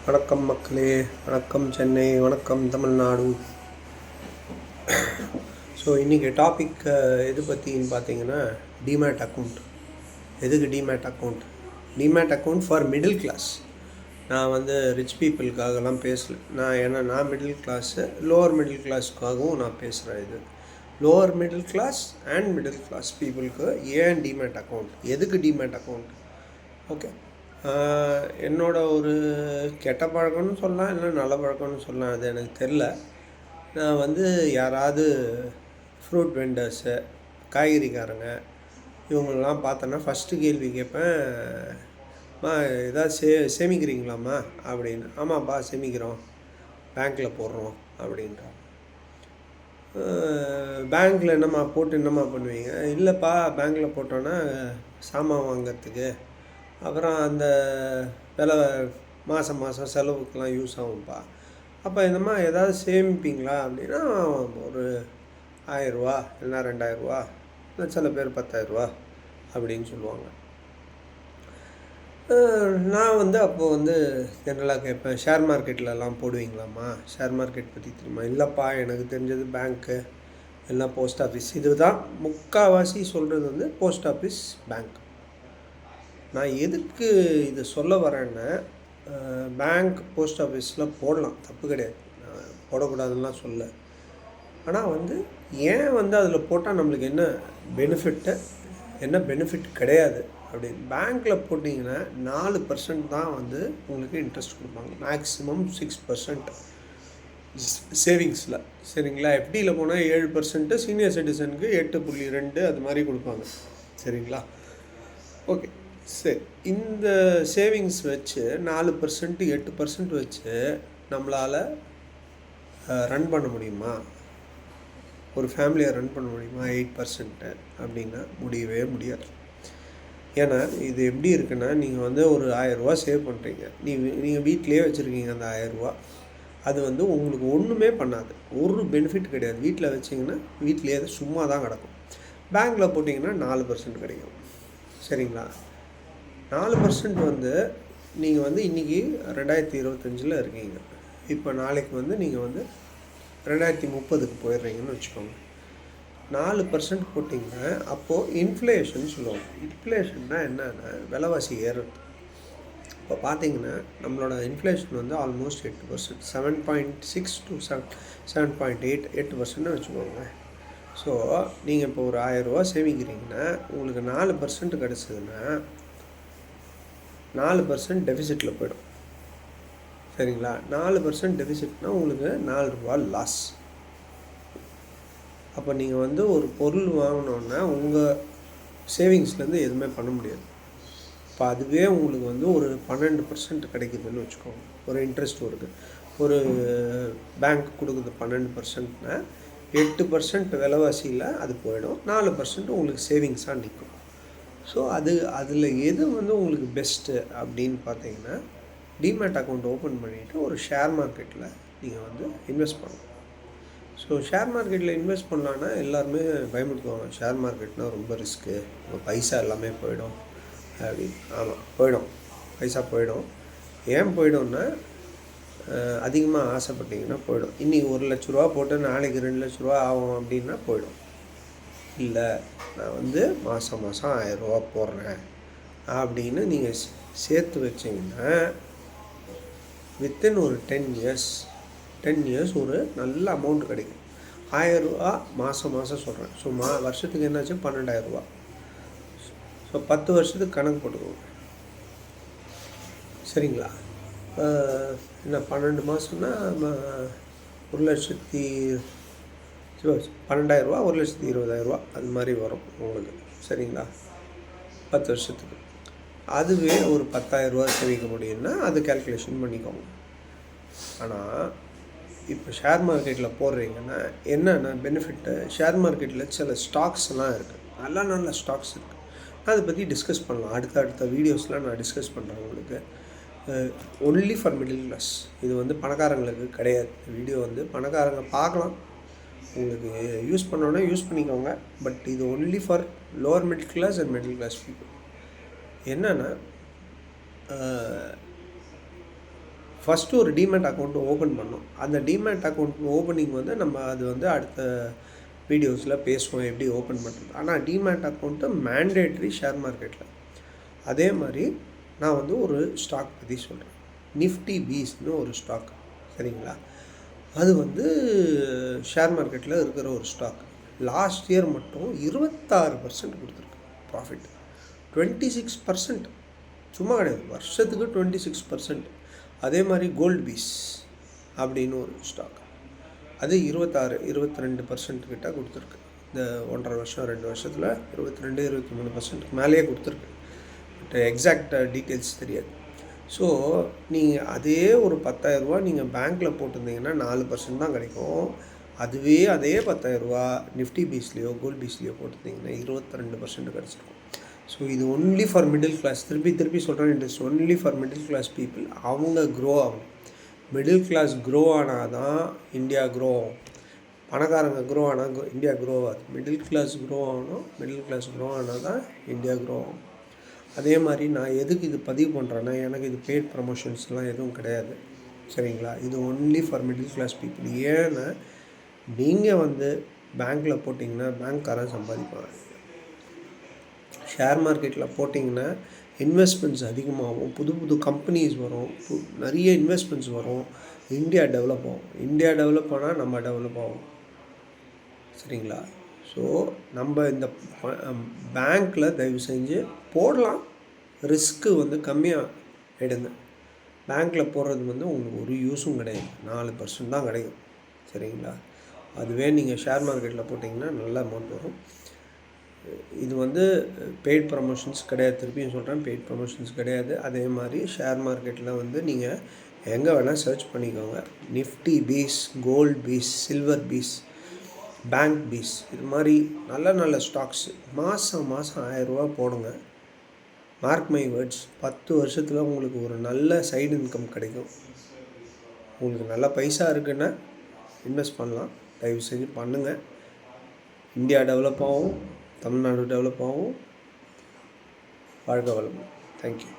வணக்கம் மக்களே, வணக்கம் சென்னை, வணக்கம் தமிழ்நாடு. ஸோ இன்றைக்கி டாபிக் எது பற்றின்னு பார்த்தீங்கன்னா டிமேட் அக்கௌண்ட். எதுக்கு demat account? Demat account for middle class. நான் வந்து ரிச் பீப்புளுக்காகலாம் பேசலை. நான் மிடில் கிளாஸு, லோவர் மிடில் கிளாஸுக்காகவும் நான் பேசுகிறேன். இது lower middle class and middle class பீப்புளுக்கு ஏன் டிமேட் அக்கௌண்ட், எதுக்கு டிமேட் அக்கௌண்ட்? ஓகே, என்னோட ஒரு கெட்ட பழக்கம்னு சொல்லலாம், இல்லை நல்ல பழக்கம்னு சொல்லலாம், அது எனக்கு தெரில. நான் வந்து யாராவது ஃப்ரூட் வெண்டர்ஸு, காய்கறிக்காரங்க இவங்களெலாம் பார்த்தோன்னா ஃபஸ்ட்டு கேள்வி கேட்பேன், ஏதாவது சேமிக்கிறீங்களாம்மா அப்படின்னு. ஆமாப்பா சேமிக்கிறோம், பேங்க்கில் போடுறோம் அப்படின்றான். பேங்க்கில் என்னம்மா போட்டு என்னம்மா பண்ணுவீங்க? இல்லைப்பா, பேங்க்கில் போட்டோன்னா சாமான் வாங்கிறதுக்கு, அப்புறம் அந்த விலை மாதம் செலவுக்கெலாம் யூஸ் ஆகும்ப்பா. அப்போ இந்தம்மா ஏதாவது சேமிப்பீங்களா அப்படின்னா, ஒரு 1000 இல்லைனா 2000, இல்லை சில பேர் 10,000 அப்படின்னு சொல்லுவாங்க. நான் வந்து அப்போது வந்து ஜென்ரலாக கேட்பேன், ஷேர் மார்க்கெட்லலாம் போடுவீங்களாம்மா, ஷேர் மார்க்கெட் பற்றி தெரியுமா? இல்லைப்பா, எனக்கு தெரிஞ்சது பேங்க்கு எல்லாம் போஸ்ட் ஆஃபீஸ். இது தான் முக்கால்வாசி சொல்கிறது வந்து போஸ்ட் ஆஃபீஸ், பேங்க். நான் எதுக்கு இதை சொல்ல வரேன்னா, பேங்க் போஸ்ட் ஆஃபீஸில் போடலாம், தப்பு கிடையாது, போடக்கூடாதுலாம் சொல்ல. ஆனால் வந்து ஏன் வந்து அதில் போட்டால் நம்மளுக்கு என்ன பெனிஃபிட்டு, என்ன பெனிஃபிட் கிடையாது அப்படின்னு. பேங்க்கில் போட்டிங்கன்னா 4% தான் வந்து உங்களுக்கு இன்ட்ரெஸ்ட் கொடுப்பாங்க, மேக்ஸிமம் 6% சேவிங்ஸில். சரிங்களா? எஃப்டியில் போனால் 7%, சீனியர் சிட்டிசனுக்கு 8.2 அது மாதிரி கொடுப்பாங்க. சரிங்களா? ஓகே, சரி. இந்த சேவிங்ஸ் வச்சு 4%, 8% வச்சு நம்மளால் ரன் பண்ண முடியுமா? ஒரு ஃபேமிலியை ரன் பண்ண முடியுமா 8% அப்படின்னா முடியவே முடியாது. ஏன்னா இது எப்படி இருக்குன்னா, நீங்கள் வந்து ஒரு 1000 சேவ் பண்ணுறீங்க, நீங்கள் வீட்டிலையே வச்சுருக்கீங்க அந்த 1000. அது வந்து உங்களுக்கு ஒன்றுமே பண்ணாது, ஒரு பெனிஃபிட் கிடையாது. வீட்டில் வச்சிங்கன்னா வீட்டிலேயே அது சும்மா தான் கிடக்கும். பேங்க்கில் போட்டிங்கன்னா 4% கிடைக்கும். சரிங்களா? 4% வந்து நீங்கள் வந்து இன்றைக்கி 2025 இருக்கீங்க, இப்போ நாளைக்கு வந்து நீங்கள் வந்து 2030க்கு போயிடுறீங்கன்னு வச்சுக்கோங்க. 4% போட்டிங்கன்னா அப்போது இன்ஃப்ளேஷன் சொல்லுவாங்க. இன்ஃப்ளேஷன்னா என்னென்னா விலைவாசி ஏறுறது. இப்போ பார்த்தீங்கன்னா நம்மளோட இன்ஃப்ளேஷன் வந்து ஆல்மோஸ்ட் 8%, 7.6 to 7.8, 8% வச்சுக்கோங்க. ஸோ நீங்கள் இப்போ ஒரு 1000 சேமிக்கிறீங்கன்னா உங்களுக்கு 4% கிடச்சிதுன்னா 4% டெபிசிட்டில் போய்டும். சரிங்களா? 4% டெபிசிட்னால் உங்களுக்கு 4 ரூபா லாஸ். அப்போ நீங்கள் வந்து ஒரு பொருள் வாங்கினோன்னா உங்கள் சேவிங்ஸ்லேருந்து எதுவுமே பண்ண முடியாது. இப்போ அதுவே உங்களுக்கு வந்து ஒரு 12% கிடைக்குதுன்னு வச்சுக்கோங்க. ஒரு இன்ட்ரெஸ்ட் இருக்குது, ஒரு பேங்க் கொடுக்குது 12%னா 8% விலைவாசியில் அது போயிடும், 4% உங்களுக்கு சேவிங்ஸாக நிற்கும். ஸோ அதில் எது வந்து உங்களுக்கு பெஸ்ட்டு அப்படின்னு பார்த்தீங்கன்னா, டிமேட் அக்கௌண்ட் ஓப்பன் பண்ணிவிட்டு ஒரு ஷேர் மார்க்கெட்டில் நீங்கள் வந்து இன்வெஸ்ட் பண்ணலாம். ஸோ ஷேர் மார்க்கெட்டில் இன்வெஸ்ட் பண்ணலான்னா எல்லாருமே பயமுறுத்துவாங்க, ஷேர் மார்க்கெட்னால் ரொம்ப ரிஸ்க்கு, பைசா எல்லாமே போயிடும் அப்படின்னு. ஆமாம், போயிடும், பைசா போயிடும். ஏன் போயிடும்னா, அதிகமாக ஆசைப்பட்டிங்கன்னா போயிடும். இன்றைக்கி 1,00,000 போட்டு நாளைக்கு 2,00,000 ஆகும் அப்படின்னா போயிடும். இல்லை, நான் வந்து மாதம் 1000 போடுறேன் அப்படின்னு நீங்கள் சேர்த்து வச்சிங்கன்னா வித்தின் ஒரு 10 இயர்ஸ் ஒரு நல்ல அமௌண்ட் கிடைக்கும். 1000 மாதம் சொல்கிறேன். ஸோ வருஷத்துக்கு என்னாச்சு 12,000. ஸோ 10 வருஷத்துக்கு கணக்கு போட்டுக்கோங்க. சரிங்களா? என்ன 12 மாதம்னா 1,12,000, 1,20,000 அது மாதிரி வரும் உங்களுக்கு. சரிங்களா? 10 வருஷத்துக்கு. அதுவே ஒரு 10,000 சேமிக்க முடியும்னா அது கேல்குலேஷன் பண்ணிக்கோங்க. ஆனால் இப்போ ஷேர் மார்க்கெட்டில் போடுறீங்கன்னா என்னென்ன பெனிஃபிட்டு, ஷேர் மார்க்கெட்டில் சில ஸ்டாக்ஸ்லாம் இருக்குது, நல்ல ஸ்டாக்ஸ் இருக்குது. அதை பற்றி டிஸ்கஸ் பண்ணலாம், அடுத்த வீடியோஸ்லாம் நான் டிஸ்கஸ் பண்ணுறேன் உங்களுக்கு. Only for middle class. இது வந்து பணக்காரங்களுக்கு கிடையாது. வீடியோ வந்து பணக்காரங்க பார்க்கலாம், உங்களுக்கு யூஸ் பண்ணோன்னா யூஸ் பண்ணிக்கோங்க. பட் இது only for lower middle class and middle class people. என்னென்னா ஃபஸ்ட்டு ஒரு டிமேட் அக்கௌண்ட் ஓப்பன் பண்ணோம். அந்த டிமேட் அக்கௌண்ட் ஓப்பனிங் வந்து நம்ம அது வந்து அடுத்த வீடியோஸில் பேசுவோம் எப்படி ஓப்பன் பண்ணுறது. ஆனால் டிமேட் அக்கௌண்ட்டு மேண்டேட்ரி ஷேர் மார்க்கெட்டில். அதே மாதிரி நான் வந்து ஒரு ஸ்டாக் பற்றி சொல்கிறேன். நிஃப்டி பீஸ்னு ஒரு ஸ்டாக், சரிங்களா? அது வந்து ஷேர் மார்க்கெட்டில் இருக்கிற ஒரு ஸ்டாக். லாஸ்ட் இயர் மட்டும் 26% கொடுத்துருக்கு ப்ராஃபிட். 26% சும்மா கிடையாது, வருஷத்துக்கு 26%. அதே மாதிரி கோல்டு பீஸ் அப்படின்னு ஒரு ஸ்டாக், அது 22% கிட்ட கொடுத்துருக்கு. இந்த 1.5 வருஷம் 2 வருஷத்தில் 22-23% மேலேயே கொடுத்துருக்கு. பட் எக்ஸாக்ட் டீட்டெயில்ஸ் தெரியாது. ஸோ நீங்கள் அதே ஒரு 10,000 நீங்கள் பேங்க்கில் போட்டிருந்தீங்கன்னா 4% தான் கிடைக்கும். அதுவே அதே 10,000 நிஃப்டி பீஸ்லேயோ கோல்டு பீஸ்லேயோ போட்டிருந்தீங்கன்னா 22% கிடச்சிருக்கும். ஸோ இது ஒன்லி ஃபார் மிடில் கிளாஸ். திருப்பி சொல்கிறேன், it is only for middle class people. அவங்க க்ரோ ஆகணும். மிடில் கிளாஸ் க்ரோ ஆனால் தான் இந்தியா க்ரோ ஆகும். பணக்காரங்க க்ரோ ஆனால் இந்தியா க்ரோ ஆகாது. மிடில் கிளாஸ் க்ரோ ஆகணும். மிடில் கிளாஸ் க்ரோ ஆனால் தான் இந்தியா க்ரோ ஆகும். அதே மாதிரி நான் எதுக்கு இது பதிவு பண்ணுறேன்னா, எனக்கு இது பெய்ட் ப்ரமோஷன்ஸ்லாம் எதுவும் கிடையாது, சரிங்களா? இது only for middle class people. ஏன்னா நீங்கள் வந்து பேங்க்கில் போட்டிங்கன்னா பேங்க்காரன் சம்பாதிப்பாங்க. ஷேர் மார்க்கெட்டில் போட்டிங்கன்னா இன்வெஸ்ட்மெண்ட்ஸ் அதிகமாகும், புது கம்பெனிஸ் வரும், நிறைய இன்வெஸ்ட்மெண்ட்ஸ் வரும், இந்தியா டெவலப் ஆகும். இந்தியா டெவலப் ஆனால் நம்ம டெவலப் ஆகும், சரிங்களா? ஸோ நம்ம இந்த பேங்க்கில் தயவு செஞ்சு போடலாம், ரிஸ்க்கு வந்து கம்மியாக எடுங்க. பேங்க்கில் போடுறது வந்து உங்களுக்கு ஒரு யூஸும் கிடையாது, 4% தான் கிடைக்கும், சரிங்களா? அதுவே நீங்கள் ஷேர் மார்க்கெட்டில் போட்டிங்கன்னா நல்ல அமௌண்ட் வரும். இது வந்து பெய்ட் ப்ரமோஷன்ஸ் கிடையாது. திருப்பியும் சொல்கிறேன், பெய்ட் ப்ரமோஷன்ஸ் கிடையாது. அதே மாதிரி ஷேர் மார்க்கெட்டில் வந்து நீங்கள் எங்கே வேணால் சர்ச் பண்ணிக்கோங்க. Nifty bees, gold bees, silver bees, bank bees, இது மாதிரி நல்ல ஸ்டாக்ஸ் மாதம் 1000 போடுங்க. மார்க் மை வேர்ட்ஸ், 10 வருஷத்தில் உங்களுக்கு ஒரு நல்ல சைடு இன்கம் கிடைக்கும். உங்களுக்கு நல்ல பைசா இருக்குன்னா இன்வெஸ்ட் பண்ணலாம். தயவு செஞ்சு பண்ணுங்கள். இந்தியா டெவலப் ஆகும், தமிழ்நாடு டெவலப் ஆகும். வாழ்க வளமுடன். தேங்க்யூ.